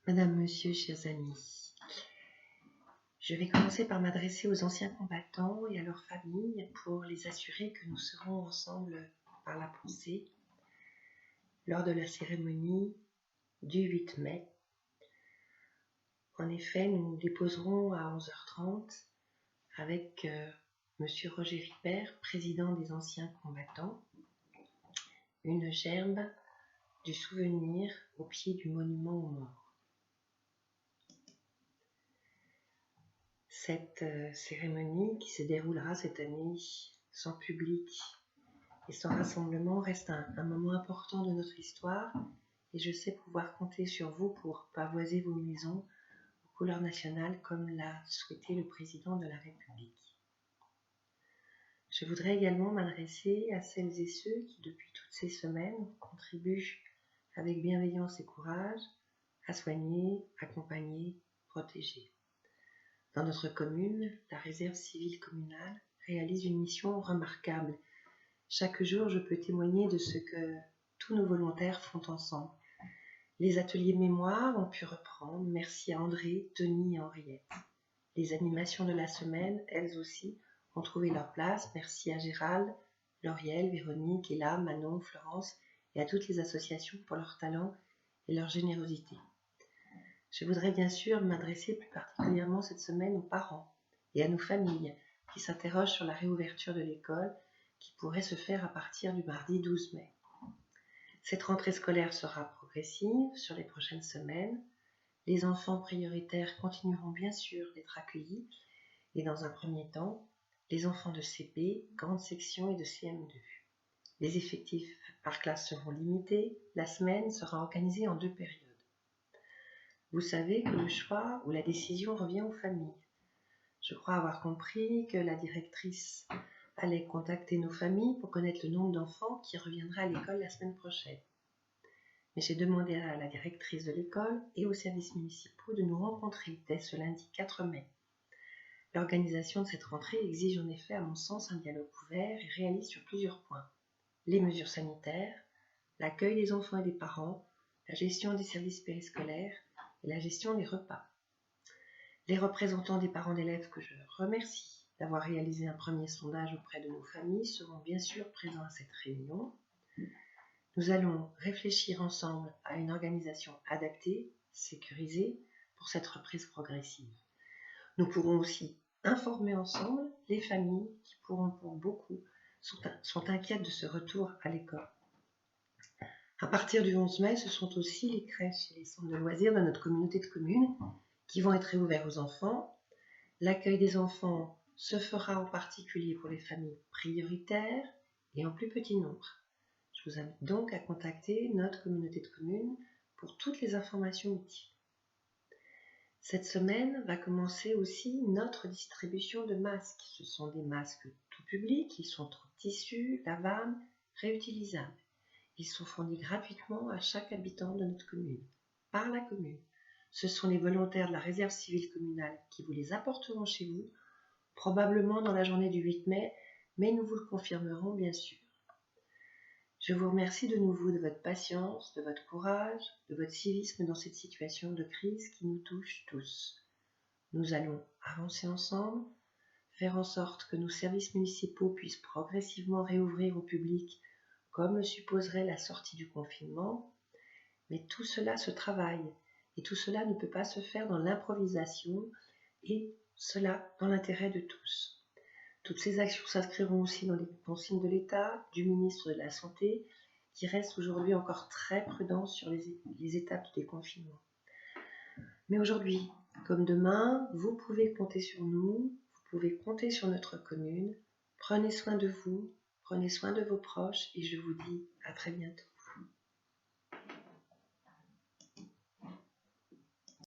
Madame, Monsieur, chers amis, je vais commencer par m'adresser aux anciens combattants et à leurs familles pour les assurer que nous serons ensemble par la pensée lors de la cérémonie du 8 mai. En effet, nous déposerons à 11h30 avec Monsieur Roger Ripert, président des anciens combattants, une gerbe du souvenir au pied du monument aux morts. Cette cérémonie qui se déroulera cette année sans public et sans rassemblement reste un moment important de notre histoire et je sais pouvoir compter sur vous pour pavoiser vos maisons aux couleurs nationales comme l'a souhaité le président de la République. Je voudrais également m'adresser à celles et ceux qui depuis toutes ces semaines contribuent avec bienveillance et courage à soigner, accompagner, protéger. Dans notre commune, la réserve civile communale réalise une mission remarquable. Chaque jour, je peux témoigner de ce que tous nos volontaires font ensemble. Les ateliers mémoire ont pu reprendre, merci à André, Tony et Henriette. Les animations de la semaine, elles aussi, ont trouvé leur place, merci à Gérald, Lauriel, Véronique, Ella, Manon, Florence et à toutes les associations pour leur talent et leur générosité. Je voudrais bien sûr m'adresser plus particulièrement cette semaine aux parents et à nos familles qui s'interrogent sur la réouverture de l'école qui pourrait se faire à partir du mardi 12 mai. Cette rentrée scolaire sera progressive sur les prochaines semaines. Les enfants prioritaires continueront bien sûr d'être accueillis et dans un premier temps, les enfants de CP, grande section et de CM2. Les effectifs par classe seront limités. La semaine sera organisée en 2 périodes. Vous savez que le choix ou la décision revient aux familles. Je crois avoir compris que la directrice allait contacter nos familles pour connaître le nombre d'enfants qui reviendraient à l'école la semaine prochaine. Mais j'ai demandé à la directrice de l'école et aux services municipaux de nous rencontrer dès ce lundi 4 mai. L'organisation de cette rentrée exige en effet, à mon sens, un dialogue ouvert et réaliste sur plusieurs points. Les mesures sanitaires, l'accueil des enfants et des parents, la gestion des services périscolaires, et la gestion des repas. Les représentants des parents d'élèves que je remercie d'avoir réalisé un premier sondage auprès de nos familles seront bien sûr présents à cette réunion. Nous allons réfléchir ensemble à une organisation adaptée, sécurisée pour cette reprise progressive. Nous pourrons aussi informer ensemble les familles qui pour beaucoup sont inquiètes de ce retour à l'école. À partir du 11 mai, ce sont aussi les crèches et les centres de loisirs de notre communauté de communes qui vont être réouverts aux enfants. L'accueil des enfants se fera en particulier pour les familles prioritaires et en plus petit nombre. Je vous invite donc à contacter notre communauté de communes pour toutes les informations utiles. Cette semaine va commencer aussi notre distribution de masques. Ce sont des masques tout public, ils sont en tissu, lavables, réutilisables. Ils sont fournis gratuitement à chaque habitant de notre commune, par la commune. Ce sont les volontaires de la réserve civile communale qui vous les apporteront chez vous, probablement dans la journée du 8 mai, mais nous vous le confirmerons bien sûr. Je vous remercie de nouveau de votre patience, de votre courage, de votre civisme dans cette situation de crise qui nous touche tous. Nous allons avancer ensemble, faire en sorte que nos services municipaux puissent progressivement réouvrir au public comme le supposerait la sortie du confinement, mais tout cela se travaille et tout cela ne peut pas se faire dans l'improvisation et cela dans l'intérêt de tous. Toutes ces actions s'inscriront aussi dans les consignes de l'État, du ministre de la Santé, qui reste aujourd'hui encore très prudent sur les étapes du déconfinement. Mais aujourd'hui, comme demain, vous pouvez compter sur nous, vous pouvez compter sur notre commune. Prenez soin de vous. Prenez soin de vos proches et je vous dis à très bientôt.